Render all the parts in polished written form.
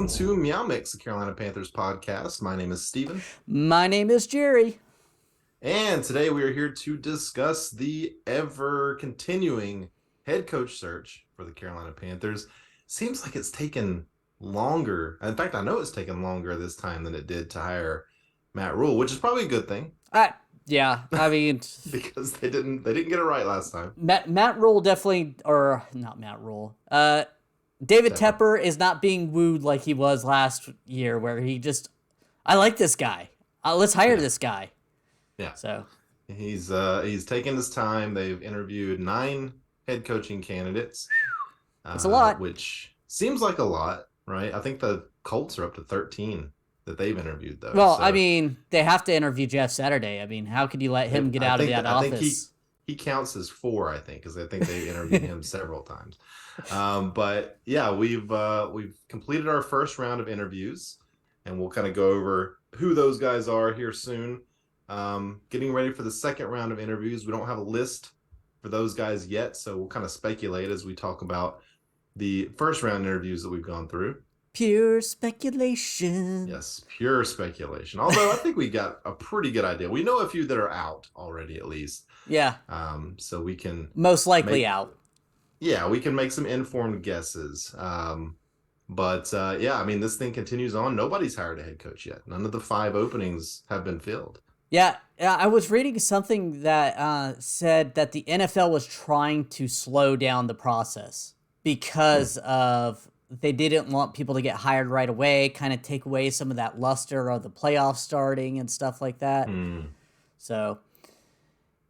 welcome to MeowMix, the Carolina Panthers podcast. My name is Steven. My name is Jerry. And today we are here to discuss the ever-continuing head coach search for the Carolina Panthers. Seems like it's taken longer. In fact, I know it's taken longer this time than it did to hire Matt Rule, which is probably a good thing. Yeah, I mean, because they didn't get it right last time. Matt Rule definitely, or not Matt Rule. David Tepper is not being wooed like he was last year, where he just, I like this guy. Let's hire this guy. Yeah. So he's taken his time. They've interviewed 9 head coaching candidates. It's a lot. Which seems like a lot, right? I think the Colts are up to 13 that they've interviewed, though. Well, so, I mean, they have to interview Jeff Saturday. I mean, how could you let him get out of that office? I think he counts as 4, I think, because I think they interviewed him several times. But yeah, we've completed our first round of interviews, and we'll kind of go over who those guys are here soon. Getting ready for the second round of interviews. We don't have a list for those guys yet, so we'll kind of speculate as we talk about the first round interviews that we've gone through. Pure speculation. Yes, pure speculation. Although I think we got a pretty good idea. We know a few that are out already, at least. Yeah. So we can most likely out. Yeah, we can make some informed guesses. But yeah, I mean, this thing continues on. Nobody's hired a head coach yet. None of the 5 openings have been filled. Yeah, I was reading something that said that the NFL was trying to slow down the process because of they didn't want people to get hired right away, kind of take away some of that luster of the playoffs starting and stuff like that. So,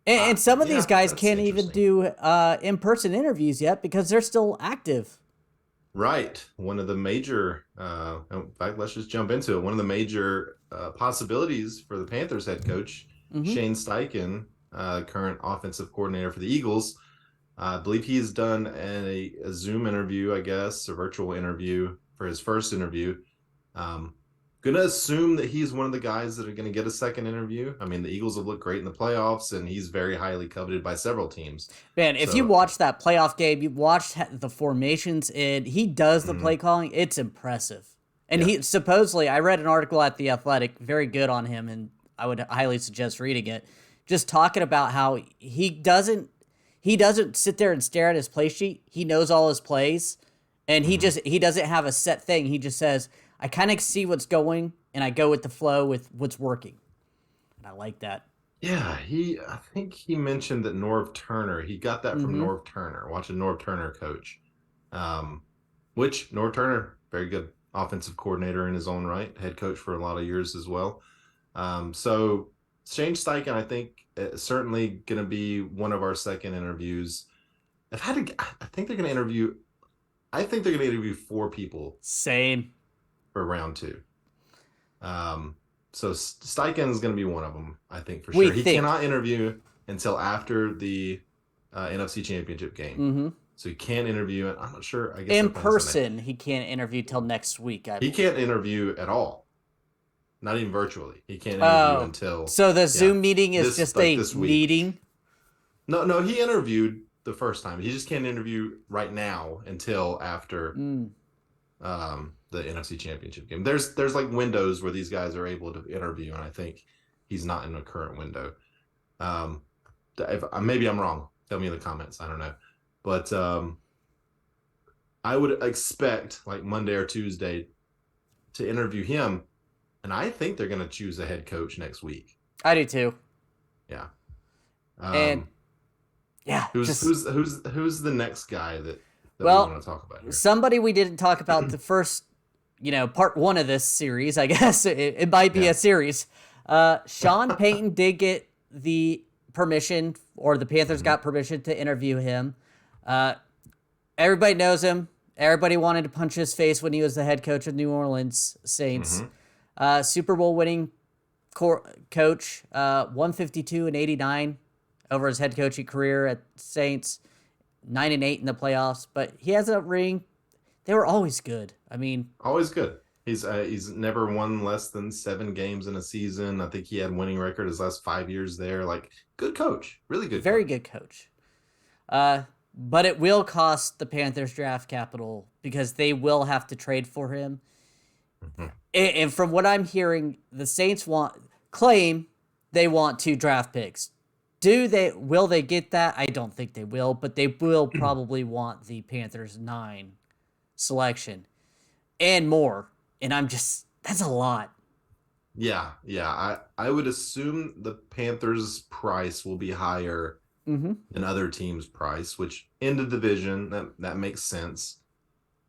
and some of these guys can't even do in-person interviews yet because they're still active. Right. One of the major, in fact, let's just jump into it. One of the major possibilities for the Panthers head coach, Shane Steichen, current offensive coordinator for the Eagles, I believe he's done a Zoom interview, I guess, a virtual interview for his first interview. Going to assume that he's one of the guys that are going to get a second interview. I mean, the Eagles have looked great in the playoffs, and he's very highly coveted by several teams. Man, if you watch that playoff game, you watched the formations, and he does the play calling. It's impressive. And he supposedly, I read an article at The Athletic, very good on him, and I would highly suggest reading it, just talking about how he doesn't sit there and stare at his play sheet. He knows all his plays, and he doesn't have a set thing. He just says, I kind of see what's going, and I go with the flow with what's working. And I like that. Yeah, I think he mentioned that Norv Turner, he got that from Norv Turner, watching Norv Turner coach. Which Norv Turner, very good offensive coordinator in his own right, head coach for a lot of years as well. So Shane Steichen, I think, is certainly going to be one of our second interviews. I think they're going to interview 4 people. Same. For round 2. So Steichen is going to be one of them, I think, for sure. He cannot interview until after the NFC Championship game. So he can't interview it. I'm not sure. I guess in person, he can't interview till next week. He can't interview at all. Not even virtually. He can't interview until... So the Zoom meeting is just a meeting? No, he interviewed the first time. He just can't interview right now until after... the NFC Championship game. There's like windows where these guys are able to interview, and I think he's not in a current window. Maybe I'm wrong. Tell me in the comments. I don't know. But I would expect like Monday or Tuesday to interview him, and I think they're going to choose a head coach next week. I do too. Yeah. And yeah, who's the next guy that we want to talk about here? Somebody we didn't talk about the first, part 1 of this series, I guess. It might be a series. Sean Payton did get the permission, or the Panthers got permission to interview him. Everybody knows him. Everybody wanted to punch his face when he was the head coach of New Orleans Saints. Super Bowl winning coach, 152-89 over his head coaching career at Saints. 9-8 in the playoffs, but he has a ring. They were always good. I mean, always good. He's never won less than 7 games in a season. I think he had winning record his last 5 years there. Like, good coach, really good. Very good coach. But it will cost the Panthers draft capital because they will have to trade for him. Mhm. And from what I'm hearing, the Saints claim they want 2 draft picks. Will they get that? I don't think they will, but they will probably want the Panthers 9 selection and more. And that's a lot. Yeah, yeah. I would assume the Panthers' price will be higher Mm-hmm. than other teams' price, which in the division that makes sense.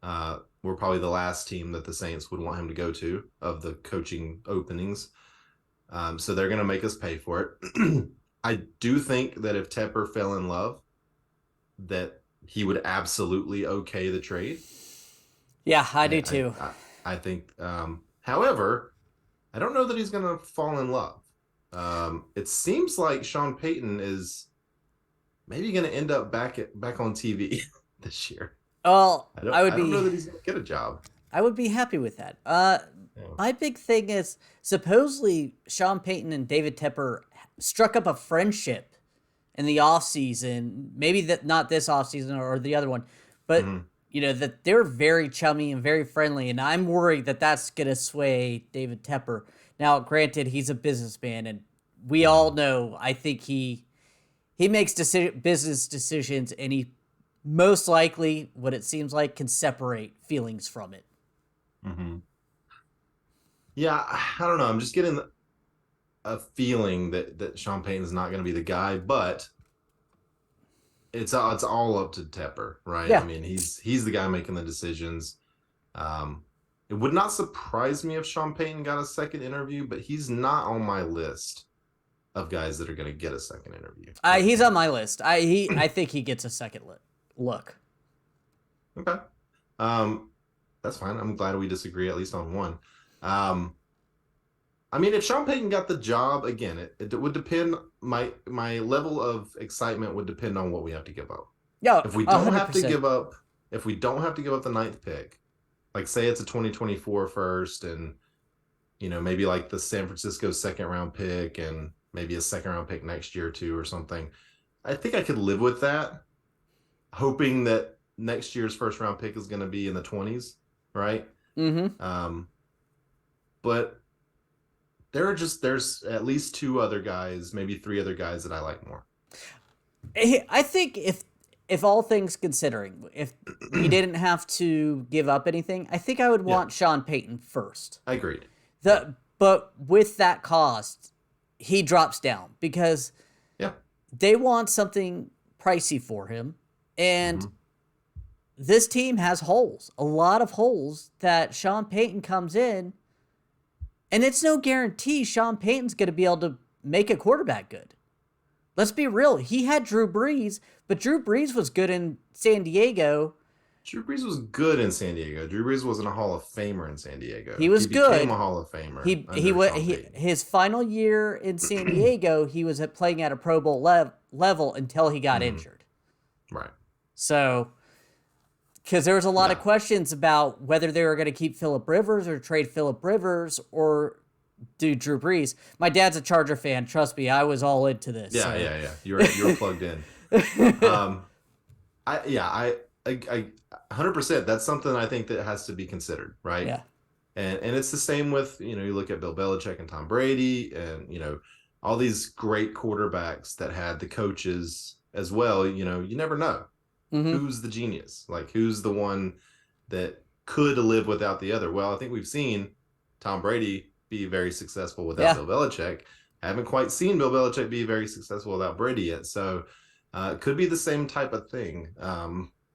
We're probably the last team that the Saints would want him to go to of the coaching openings. So they're going to make us pay for it. I do think that if Tepper fell in love, that he would absolutely okay the trade. Yeah, I I do too. I think. However, I don't know that he's going to fall in love. It seems like Sean Payton is maybe going to end up back on TV this year. Well, I don't know that he's going to get a job. I would be happy with that. Yeah. My big thing is supposedly Sean Payton and David Tepper struck up a friendship in the offseason. Maybe that not this offseason or the other one, but that they're very chummy and very friendly. And I'm worried that that's gonna sway David Tepper. Now, granted, he's a businessman, and we all know. I think he makes business decisions, and he most likely, what it seems like, can separate feelings from it. Mm-hmm. Yeah, I don't know. I'm just getting a feeling that Sean Payton's not going to be the guy, but it's all up to Tepper, right? Yeah. I mean, he's the guy making the decisions. It would not surprise me if Sean Payton got a second interview, but he's not on my list of guys that are going to get a second interview. He's on my list. I think he gets a second look. Okay. That's fine. I'm glad we disagree at least on one. I mean, if Sean Payton got the job again, it would depend. My level of excitement would depend on what we have to give up. Yeah, if we don't 100%. have to give up, the 9th pick, like say it's a 2024 first, and maybe like the San Francisco 2nd round pick, and maybe a 2nd round pick next year too, or something. I think I could live with that, hoping that next year's 1st round pick is going to be in the 20s, right? Mm-hmm. But there's at least 2 other guys, maybe 3 other guys that I like more. I think if all things considering, if he didn't have to give up anything, I think I would want Sean Payton first. I agreed. But with that cost, he drops down because they want something pricey for him, and this team has holes, a lot of holes that Sean Payton comes in. And it's no guarantee Sean Payton's going to be able to make a quarterback good. Let's be real. He had Drew Brees, but Drew Brees was good in San Diego. Drew Brees was good in San Diego. Drew Brees wasn't a Hall of Famer in San Diego. He was good. He became a Hall of Famer. His final year in San Diego, he was playing at a Pro Bowl level until he got injured. Right. So, because there was a lot of questions about whether they were going to keep Phillip Rivers or trade Phillip Rivers or do Drew Brees. My dad's a Charger fan. Trust me, I was all into this. Yeah. You're plugged in. I 100%. That's something I think that has to be considered, right? Yeah. And it's the same with you look at Bill Belichick and Tom Brady, and all these great quarterbacks that had the coaches as well. You never know. Who's the genius? Like, who's the one that could live without the other? Well, I think we've seen Tom Brady be very successful without Bill Belichick. Haven't quite seen Bill Belichick be very successful without Brady yet. So it could be the same type of thing.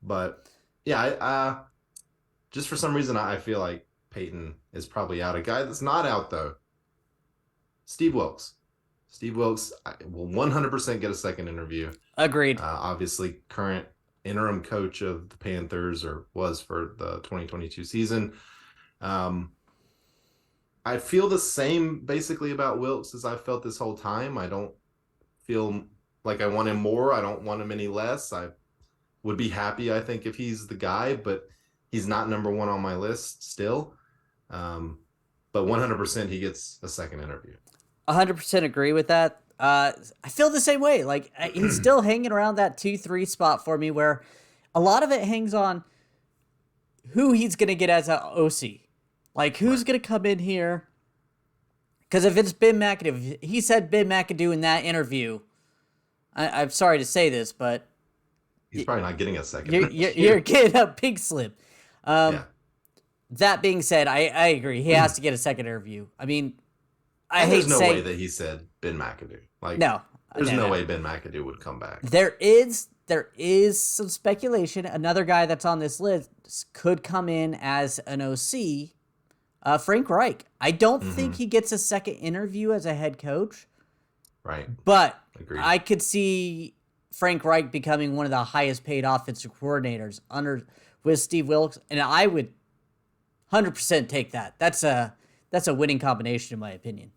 But yeah, I just for some reason, I feel like Payton is probably out. A guy that's not out, though, Steve Wilks. Steve Wilks will 100% get a second interview. Agreed. Obviously, current interim coach of the Panthers, or was for the 2022 season. I feel the same basically about Wilks as I felt this whole time. I don't feel like I want him more. I don't want him any less. I would be happy, I think, if he's the guy, but he's not number 1 on my list still. But 100% he gets a second interview. 100% agree with that. I feel the same way. Like, he's still hanging around that 2-3 spot for me, where a lot of it hangs on who he's going to get as an OC. Like, who's going to come in here? Because if it's Ben McAdoo, he said Ben McAdoo in that interview. I'm sorry to say this, but he's probably not getting a second. You're getting a pink slip. Yeah. That being said, I agree. He has to get a second interview. I mean, There's no way that he said Ben McAdoo. Like, no, there's no way Ben McAdoo would come back. There is some speculation. Another guy that's on this list could come in as an OC. Frank Reich. I don't think he gets a second interview as a head coach. Right. But Agreed. I could see Frank Reich becoming one of the highest paid offensive coordinators with Steve Wilks, and I would 100% take that. That's a winning combination in my opinion.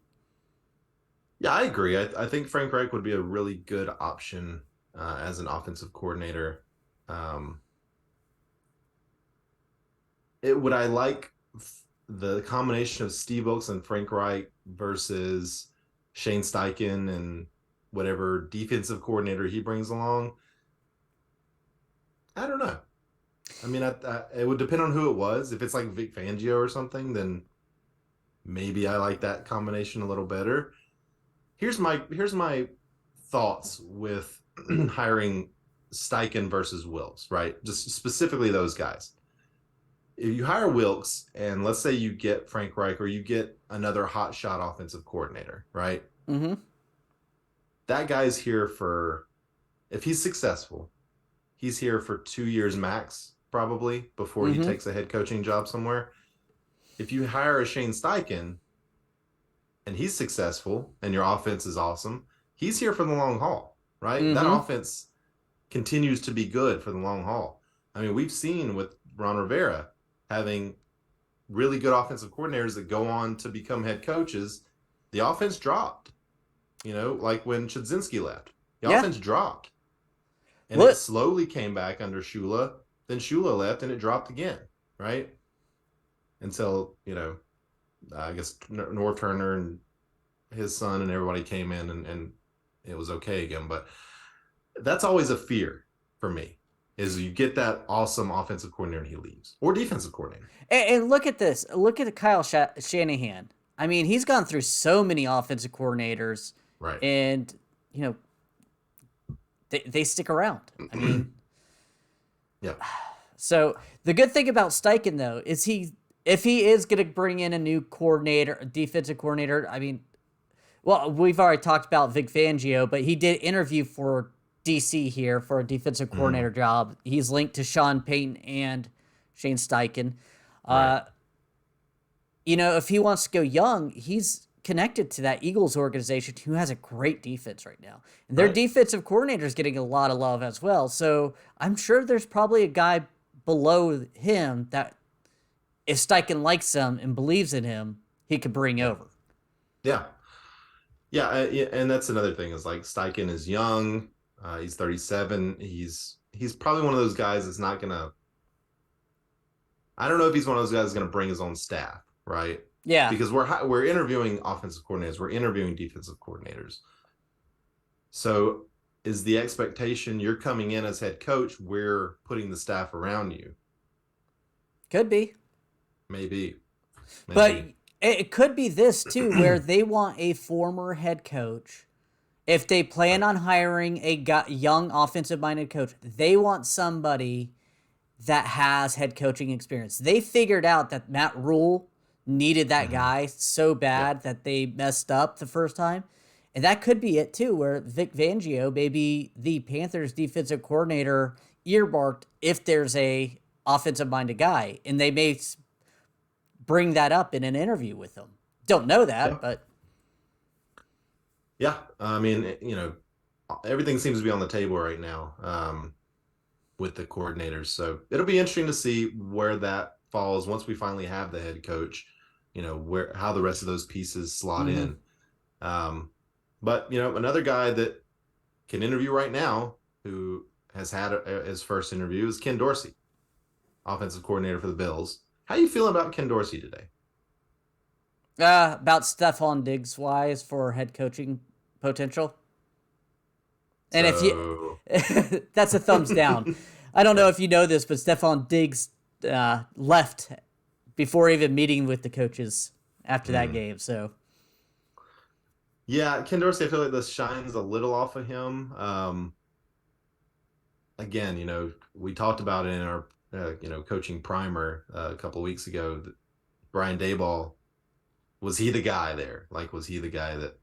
Yeah, I agree. I think Frank Reich would be a really good option as an offensive coordinator. Would I like the combination of Steve Wilks and Frank Reich versus Shane Steichen and whatever defensive coordinator he brings along? I don't know. I mean, it would depend on who it was. If it's like Vic Fangio or something, then maybe I like that combination a little better. Here's my thoughts with hiring Steichen versus Wilks, right? Just specifically those guys. If you hire Wilks and let's say you get Frank Reich or you get another hotshot offensive coordinator, right? Mm-hmm. That guy's here for, if he's successful, he's here for 2 years max, probably, before he takes a head coaching job somewhere. If you hire a Shane Steichen and he's successful and your offense is awesome, he's here for the long haul, right? That offense continues to be good for the long haul. I mean, we've seen with Ron Rivera having really good offensive coordinators that go on to become head coaches, the offense dropped. You know, like when Chudzinski left, the offense dropped. And it slowly came back under Shula. Then Shula left and it dropped again, right? Until, you know, I guess Norv Turner and his son and everybody came in and it was okay again. But that's always a fear for me, is you get that awesome offensive coordinator and he leaves, or defensive coordinator. And look at this. Look at Kyle Shanahan. I mean, he's gone through so many offensive coordinators, right? And, you know, they stick around. I mean, yeah. So the good thing about Steichen, though, is if he is going to bring in a new coordinator, a defensive coordinator, I mean, well, we've already talked about Vic Fangio, but he did interview for DC here for a defensive coordinator job. He's linked to Sean Payton and Shane Steichen. Right. You know, if he wants to go young, he's connected to that Eagles organization who has a great defense right now. And their defensive coordinator is getting a lot of love as well. So I'm sure there's probably a guy below him that if Steichen likes him and believes in him, he could bring over. Yeah. Yeah. And that's another thing is like Steichen is young. He's 37. He's probably one of those guys that's not going to, I don't know if he's one of those guys that's going to bring his own staff, right? Yeah. Because we're interviewing offensive coordinators. We're interviewing defensive coordinators. So is the expectation you're coming in as head coach, we're putting the staff around you? Could be. Maybe. But it could be this, too, where they want a former head coach. If they plan on hiring a young offensive-minded coach, they want somebody that has head coaching experience. They figured out that Matt Rule needed that guy so bad that they messed up the first time. And that could be it, too, where Vic Fangio, maybe the Panthers defensive coordinator, earmarked if there's a offensive-minded guy. And they may bring that up in an interview with them. Don't know that, but... Yeah, I mean, you know, everything seems to be on the table right now with the coordinators. So it'll be interesting to see where that falls once we finally have the head coach, you know, how the rest of those pieces slot in. But, you know, another guy that can interview right now who has had his first interview is Ken Dorsey, offensive coordinator for the Bills. How you feeling about Ken Dorsey today? About Stephon Diggs wise for head coaching potential. And if you that's a thumbs down. I don't know if you know this, but Stephon Diggs left before even meeting with the coaches after that Mm. game. So Yeah, Ken Dorsey, I feel like this shines a little off of him. Again, we talked about it in our coaching primer a couple of weeks ago. Brian Daboll, was he the guy there? Like, was he the guy that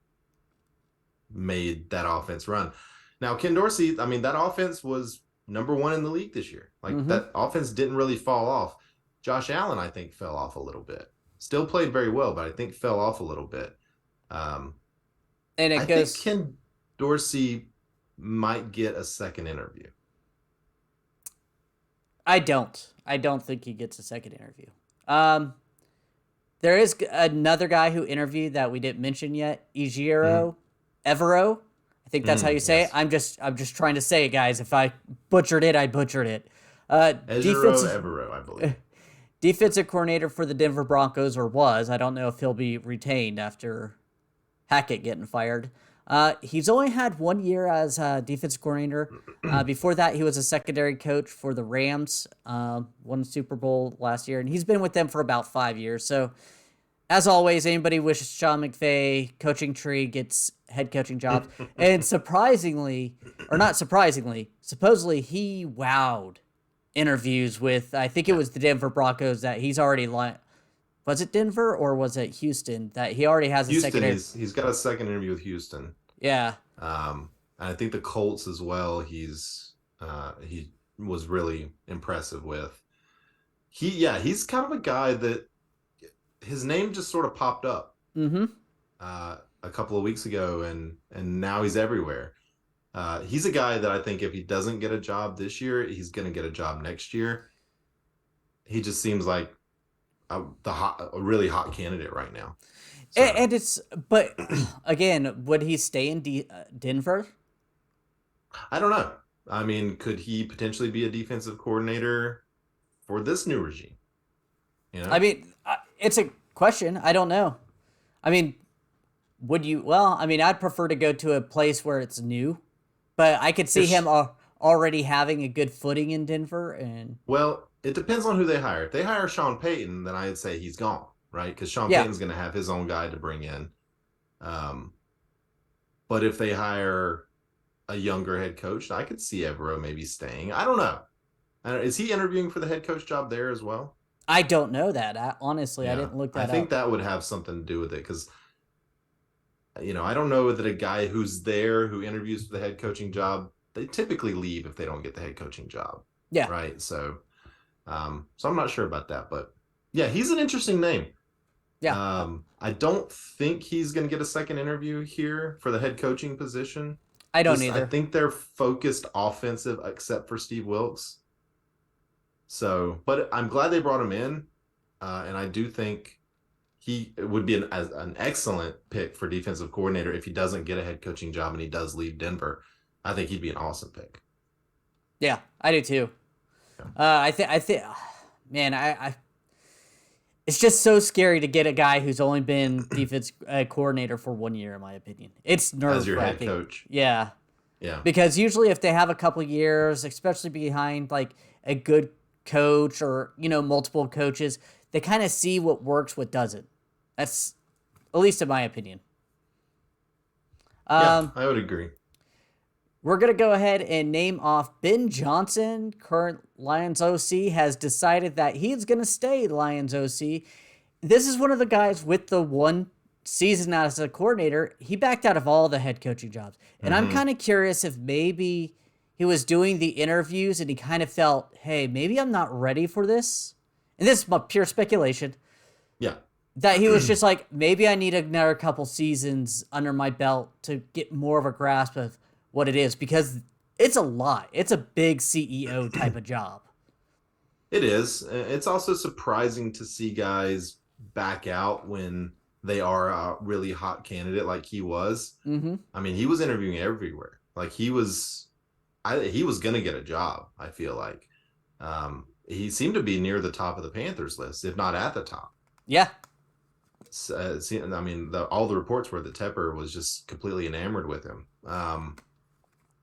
made that offense run? Now, Ken Dorsey, I mean, that offense was number one in the league this year. Like, mm-hmm. that offense didn't really fall off. Josh Allen, I think, fell off a little bit. Still played very well, but I think fell off a little bit. And I it think goes. Ken Dorsey might get a second interview. I don't think he gets a second interview. There is another guy who interviewed that we didn't mention yet, Mm. Evero. I think that's how you say it. Yes. I'm just trying to say it, guys. If I butchered it, I butchered it. Ejiro Evero, I believe. Defensive coordinator for the Denver Broncos, or was. I don't know if he'll be retained after Hackett getting fired. He's only had 1 year as defensive coordinator. Before that, he was a secondary coach for the Rams. Won the Super Bowl last year, and he's been with them for about 5 years. So, as always, anybody wishes Sean McVay coaching tree gets head coaching jobs. And surprisingly, or not surprisingly, supposedly he wowed interviews with, I think it was the Denver Broncos that he's already was it Denver or was it Houston that he already has a Houston, second? he's got a second interview with Houston. Yeah. And I think the Colts as well. He was really impressive with. He's kind of a guy that his name just sort of popped up a couple of weeks ago, and now he's everywhere. He's a guy that I think if he doesn't get a job this year, he's going to get a job next year. He just seems like a really hot candidate right now. So. And but again, would he stay in Denver? I don't know. I mean, could he potentially be a defensive coordinator for this new regime? I mean, it's a question. I don't know. I mean, would you? Well, I mean, I'd prefer to go to a place where it's new, but I could see him already having a good footing in Denver. And well, it depends on who they hire. If they hire Sean Payton, then I'd say he's gone, right? Because Sean Payton's going to have his own guy to bring in. But if they hire a younger head coach, I could see Evero maybe staying. I don't know. Is he interviewing for the head coach job there as well? I don't know that. Honestly, I didn't look that up. I think that would have something to do with it because, I don't know that a guy who's there who interviews for the head coaching job, they typically leave if they don't get the head coaching job. Yeah. Right. So I'm not sure about that, but yeah, he's an interesting name. Yeah. I don't think he's going to get a second interview here for the head coaching position. I don't either. I think they're focused offensive except for Steve Wilks. So, but I'm glad they brought him in. And I do think he would be an excellent pick for defensive coordinator if he doesn't get a head coaching job and he does leave Denver. I think he'd be an awesome pick. Yeah, I do too. Yeah. I think, man, I it's just so scary to get a guy who's only been defense coordinator for 1 year, in my opinion. It's nerve-wracking. As your head coach. Yeah. Yeah. Because usually if they have a couple of years, especially behind like a good coach or, multiple coaches, they kind of see what works, what doesn't. That's at least in my opinion. Yeah, I would agree. We're going to go ahead and name off Ben Johnson, current Lions OC, has decided that he's going to stay Lions OC. This is one of the guys with the one season as a coordinator. He backed out of all the head coaching jobs. And I'm kind of curious if maybe he was doing the interviews and he kind of felt, hey, maybe I'm not ready for this. And this is my pure speculation. Yeah. That he was just like, maybe I need another couple seasons under my belt to get more of a grasp of what it is, because it's a lot. It's a big CEO type of job. It is. It's also surprising to see guys back out when they are a really hot candidate like he was. Mm-hmm. I mean, he was interviewing everywhere. Like he was going to get a job, I feel like. He seemed to be near the top of the Panthers list, if not at the top. Yeah. I mean, all the reports were that Tepper was just completely enamored with him.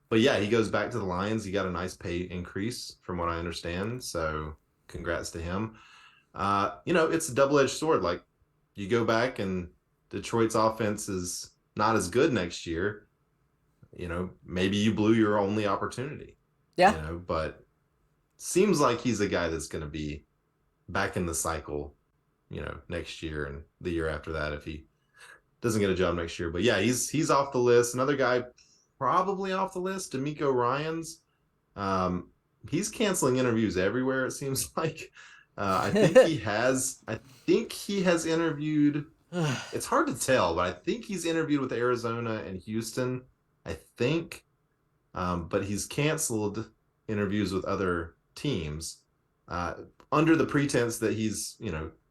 But yeah, he goes back to the Lions. He got a nice pay increase from what I understand. So congrats to him. It's a double-edged sword. Like, you go back and Detroit's offense is not as good next year. Maybe you blew your only opportunity. Yeah. But seems like he's a guy that's going to be back in the cycle, next year and the year after that if he doesn't get a job next year. But yeah, he's off the list. Another guy probably off the list, D'Amico Ryans. Um, he's canceling interviews everywhere, it seems like. I think he has. I think he has interviewed. It's hard to tell, but I think he's interviewed with Arizona and Houston. I think, but he's canceled interviews with other teams under the pretense that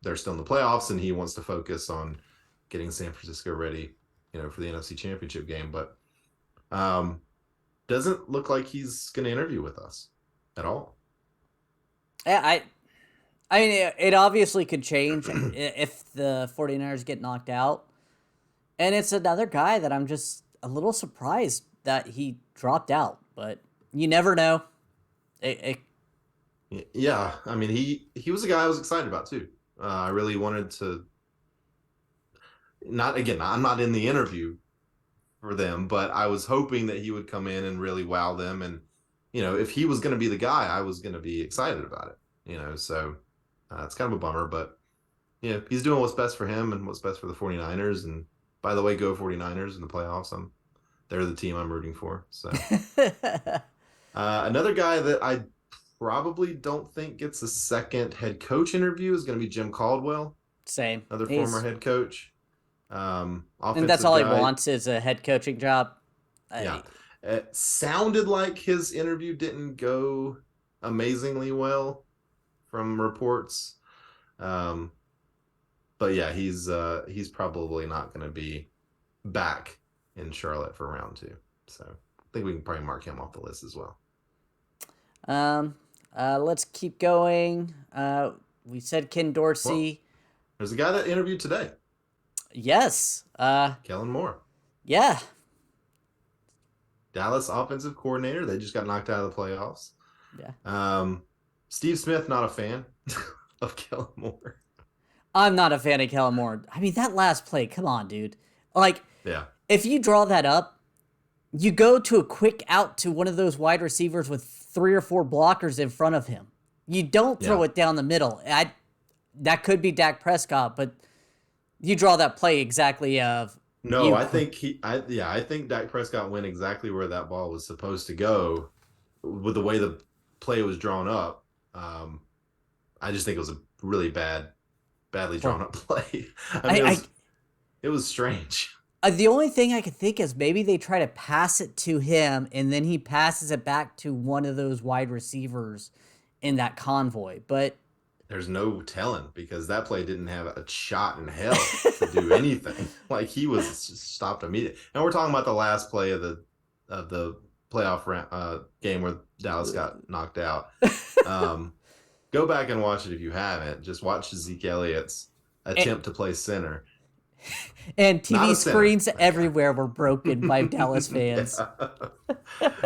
they're still in the playoffs and he wants to focus on getting San Francisco ready, for the NFC Championship game. But doesn't look like he's going to interview with us at all. Yeah, I mean, it obviously could change if the 49ers get knocked out. And it's another guy that I'm just a little surprised that he dropped out. But you never know. Yeah, I mean, he was a guy I was excited about, too. I really wanted to... I'm not in the interview for them, but I was hoping that he would come in and really wow them. And, if he was going to be the guy, I was going to be excited about it, so... it's kind of a bummer, but he's doing what's best for him and what's best for the 49ers. And by the way, go 49ers in the playoffs. They're the team I'm rooting for. So another guy that I probably don't think gets a second head coach interview is going to be Jim Caldwell. Same. Another former head coach. And that's all guy. He wants is a head coaching job. Yeah. It sounded like his interview didn't go amazingly well from reports. But yeah, he's probably not going to be back in Charlotte for round 2. So I think we can probably mark him off the list as well. Let's keep going. We said Ken Dorsey. Well, there's a guy that interviewed today. Yes. Kellen Moore. Yeah. Dallas offensive coordinator. They just got knocked out of the playoffs. Yeah. Steve Smith, not a fan of Kellen Moore. I'm not a fan of Kellen Moore. I mean, that last play, come on, dude. Like, yeah. If you draw that up, you go to a quick out to one of those wide receivers with 3 or 4 blockers in front of him. You don't throw it down the middle. That could be Dak Prescott, but you draw that play exactly of... No, I think Dak Prescott went exactly where that ball was supposed to go with the way the play was drawn up. I just think it was a really badly drawn up play. It was strange. The only thing I could think is maybe they try to pass it to him and then he passes it back to one of those wide receivers in that convoy. But there's no telling because that play didn't have a shot in hell to do anything. Like he was stopped immediately. And we're talking about the last play of the playoff game where Dallas got knocked out. Go back and watch it if you haven't. Just watch Zeke Elliott's attempt to play center. And TV screens everywhere were broken by Dallas fans.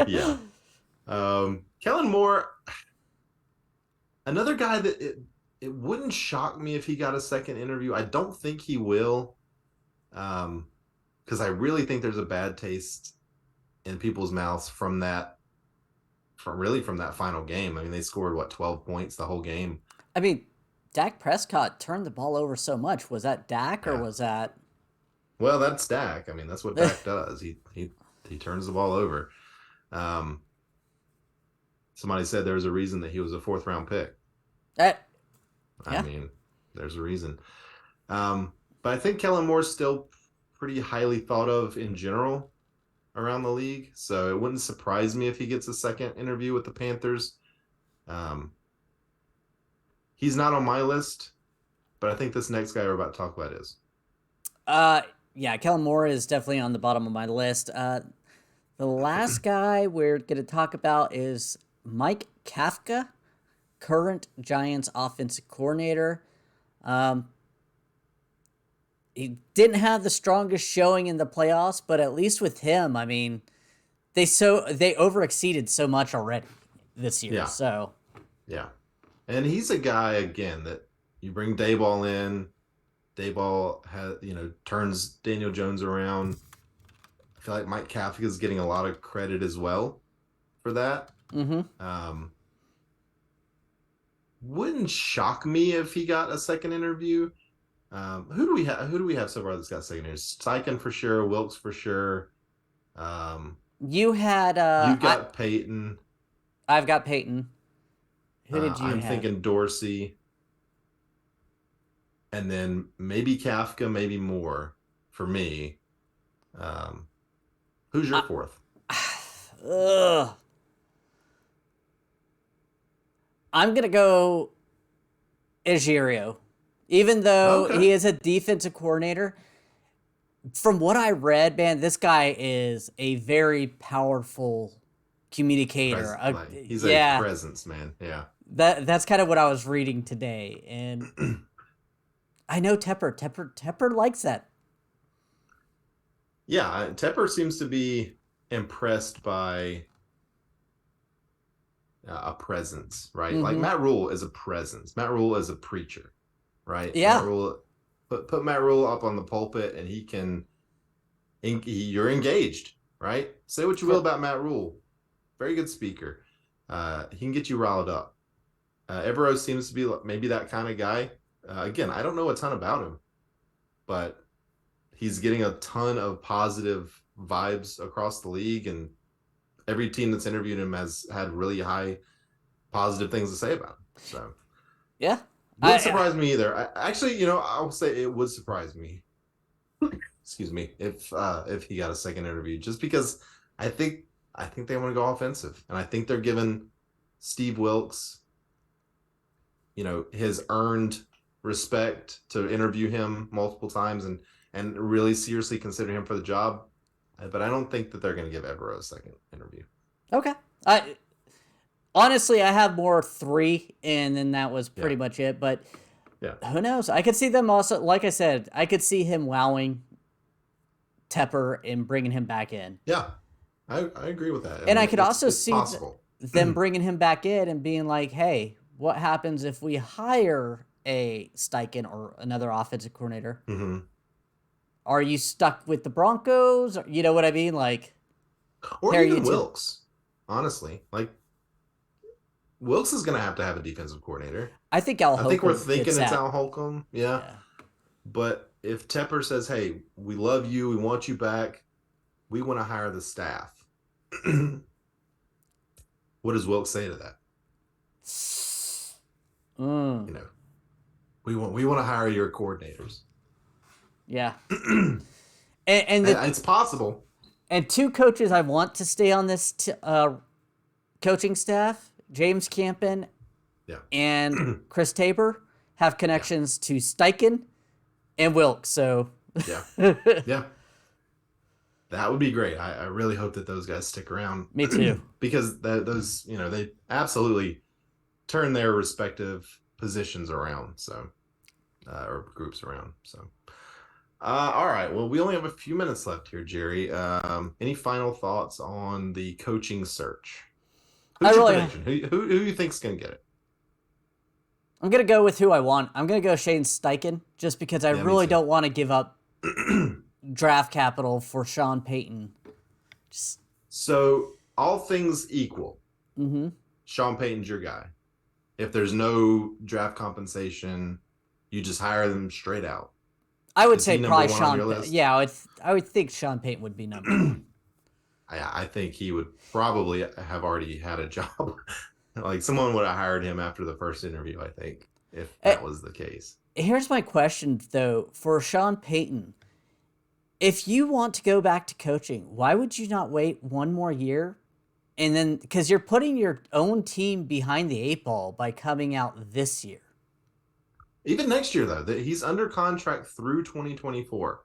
Yeah. Kellen Moore, another guy that it wouldn't shock me if he got a second interview. I don't think he will, because I really think there's a bad taste in people's mouths from that final game. I mean, they scored 12 points the whole game. I mean, Dak Prescott turned the ball over so much. Was that Dak or was that? Well, that's Dak. I mean, that's what Dak does. He turns the ball over. Somebody said there's a reason that he was a 4th round pick. I mean, there's a reason. But I think Kellen Moore's still pretty highly thought of in general around the league. So it wouldn't surprise me if he gets a second interview with the Panthers. He's not on my list, but I think this next guy we're about to talk about is. Yeah, Kellen Moore is definitely on the bottom of my list. The last guy we're going to talk about is Mike Kafka, current Giants offensive coordinator. He didn't have the strongest showing in the playoffs, but at least with him, I mean, they overexceeded so much already this year. Yeah. So yeah. And he's a guy, again, that You bring Dayball in. Dayball has, turns Daniel Jones around. I feel like Mike Kafka is getting a lot of credit as well for that. Mm-hmm. Wouldn't shock me if he got a second interview. Who do we have? Who do we have so far that's got second interviews? Steichen for sure. Wilks for sure. You had You've got Payton. I've got Payton. Who did you I'm have? thinking Dorsey. And then maybe Kafka, maybe more for me. Who's your fourth? Ugh. I'm going to go Egerio. Even though he is a defensive coordinator, from what I read, man, this guy is a very powerful communicator. He's a presence, man. Yeah. That's kind of what I was reading today. And I know Tepper likes that. Yeah, Tepper seems to be impressed by a presence, right? Mm-hmm. Like Matt Rule is a presence. Matt Rule is a preacher, right? Yeah. Matt Rule, put Matt Rule up on the pulpit, and you're engaged, right? Say what you will about Matt Rule, very good speaker. He can get you riled up. Evero seems to be maybe that kind of guy. Again, I don't know a ton about him, but he's getting a ton of positive vibes across the league, and every team that's interviewed him has had really high positive things to say about him. So, yeah, wouldn't surprise me either. I'll say it would surprise me. Excuse me, if he got a second interview, just because I think they want to go offensive, and I think they're giving Steve Wilks, his earned respect to interview him multiple times and really seriously consider him for the job. But I don't think that they're going to give Evero a second interview. Okay. Honestly, I have more 3, and then that was pretty much it. But who knows? I could see them also, like I said, I could see him wowing Tepper and bringing him back in. Yeah, I agree with that. I could also see them bringing him back in and being like, hey, what happens if we hire a Steichen or another offensive coordinator? Mm-hmm. Are you stuck with the Broncos? You know what I mean? Like, or even Wilks, honestly. Like, Wilks is going to have a defensive coordinator. I think Al Holcomb. I think we're thinking it's Al Holcomb. Yeah. But if Tepper says, hey, we love you, we want you back, we want to hire the staff, what does Wilks say to that? We want to hire your coordinators. Yeah. and it's possible. And 2 coaches I want to stay on this coaching staff, James Campen and Chris Tabor, have connections to Steichen and Wilks. So yeah. That would be great. I really hope that those guys stick around. Me too. Because those, they absolutely turn their respective positions around. So, or groups around. So, all right. Well, we only have a few minutes left here, Jerry. Any final thoughts on the coaching search? Who's your prediction? Who do you think's going to get it? I'm going to go with who I want. I'm going to go Shane Steichen just because I really don't want to give up draft capital for Sean Payton. So, all things equal, Sean Payton's your guy. If there's no draft compensation, you just hire them straight out. I would say probably Sean. Yeah, I would think Sean Payton would be number 1. I think he would probably have already had a job. Like, someone would have hired him after the first interview, I think, if that was the case. Here's my question, though, for Sean Payton. If you want to go back to coaching, why would you not wait 1 more year? And then, because you're putting your own team behind the 8 ball by coming out this year. Even next year, though, he's under contract through 2024.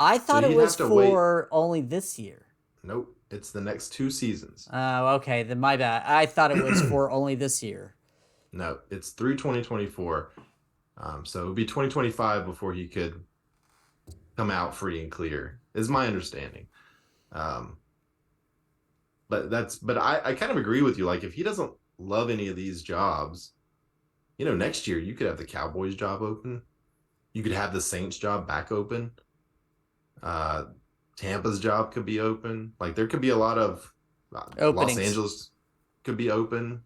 I thought it was for only this year. Nope, it's the next 2 seasons. Oh, okay, then my bad. I thought it was for only this year. No, it's through 2024. So it would be 2025 before he could come out free and clear, is my understanding. But I kind of agree with you. Like, if he doesn't love any of these jobs, next year you could have the Cowboys job open. You could have the Saints job back open. Uh, Tampa's job could be open. Like there could be a lot of Los Openings. Angeles could be open.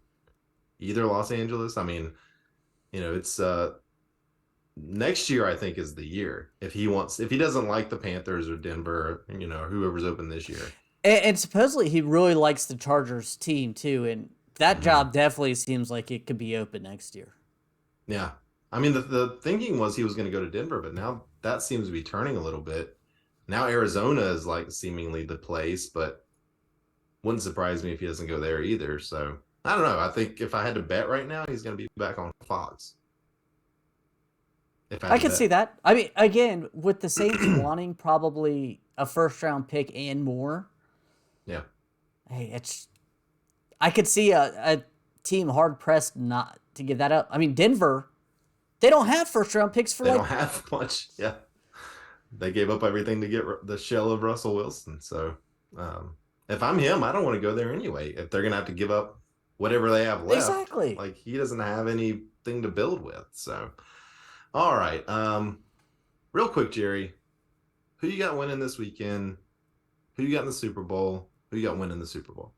Either Los Angeles. I mean, it's next year I think is the year if he doesn't like the Panthers or Denver, whoever's open this year. And supposedly he really likes the Chargers team too, and that job definitely seems like it could be open next year. Yeah. I mean, the thinking was he was going to go to Denver, but now that seems to be turning a little bit. Now Arizona is like seemingly the place, but wouldn't surprise me if he doesn't go there either. So I don't know. I think if I had to bet right now, he's going to be back on Fox. I can see that. I mean, again, with the Saints wanting probably a first-round pick and more. Yeah. Hey, I could see a team hard-pressed not to give that up. I mean, Denver, they don't have first-round picks for They don't have much. Yeah. They gave up everything to get the shell of Russell Wilson. So if I'm him, I don't want to go there anyway. If they're going to have to give up whatever they have left. Exactly. Like he doesn't have anything to build with. So, all right. Real quick, Jerry, who you got winning this weekend? Who you got in the Super Bowl? Who you got winning the Super Bowl?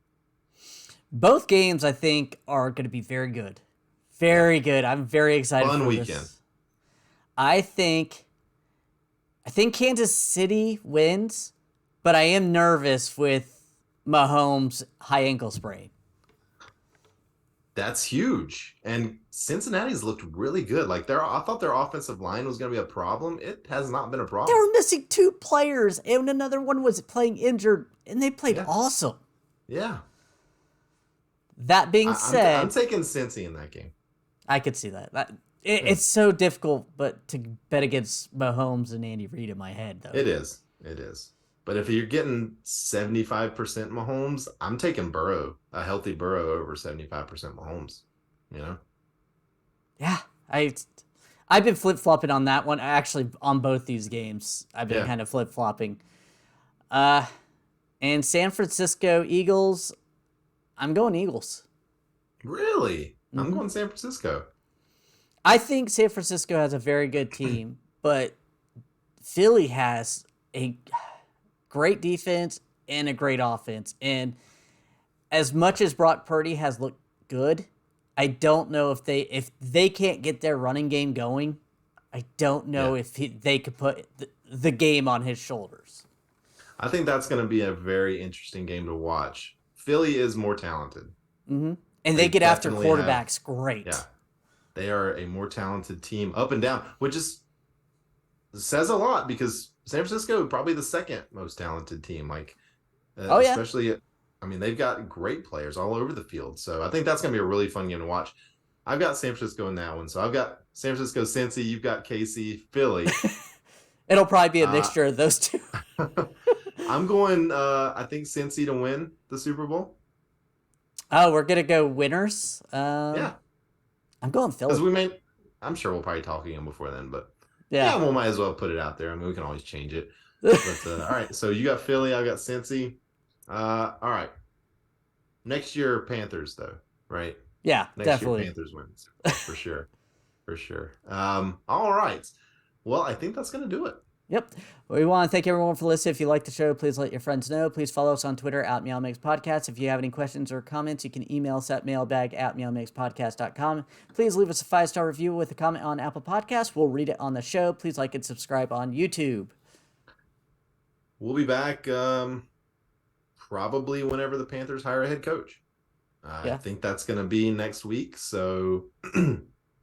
Both games, I think, are going to be very good. Very good. I'm very excited Fun for weekend. This. I think Kansas City wins, but I am nervous with Mahomes' high ankle sprain. That's huge. And Cincinnati's looked really good. Like I thought their offensive line was going to be a problem. It has not been a problem. They were missing 2 players, and another one was playing injured, and they played awesome. Yeah. That being said, I'm taking Cincy in that game. I could see that. It's so difficult, but to bet against Mahomes and Andy Reid in my head, though. It is. But if you're getting 75% Mahomes, I'm taking Burrow, a healthy Burrow over 75% Mahomes, Yeah, I've been flip-flopping on that one. Actually, on both these games, I've been kind of flip-flopping. And San Francisco Eagles, I'm going Eagles. Really? Mm-hmm. I'm going San Francisco. I think San Francisco has a very good team, but Philly has a great defense and a great offense. And as much as Brock Purdy has looked good, I don't know if they can't get their running game going. I don't know if they could put the game on his shoulders. I think that's going to be a very interesting game to watch. Philly is more talented. Mm-hmm. And they get after quarterbacks great. Yeah. They are a more talented team up and down, which says a lot because San Francisco probably the second most talented team. Especially, I mean, they've got great players all over the field. So I think that's going to be a really fun game to watch. I've got San Francisco in that one. So I've got San Francisco, Cincy. You've got KC, Philly. It'll probably be a mixture of those two. I'm going, I think Cincy to win the Super Bowl. Oh, we're going to go winners? Yeah. I'm going Philly. Because I'm sure we'll probably talk again before then, but yeah, we might as well put it out there. I mean, we can always change it. But all right, so you got Philly, I got Cincy. All right. Next year, Panthers, though, right? Yeah, Next definitely. Year, Panthers wins. For sure. All right. Well, I think that's going to do it. Yep. We want to thank everyone for listening. If you like the show, please let your friends know. Please follow us on Twitter at MeowMix Podcast. If you have any questions or comments, you can email us at mailbag@meowmixpodcast.com. Please leave us a 5-star review with a comment on Apple Podcasts. We'll read it on the show. Please like and subscribe on YouTube. We'll be back probably whenever the Panthers hire a head coach. I think that's going to be next week. So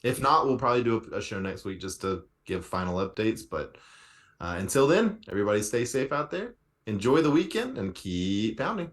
if not, we'll probably do a show next week just to give final updates. But until then, everybody stay safe out there. Enjoy the weekend and keep pounding.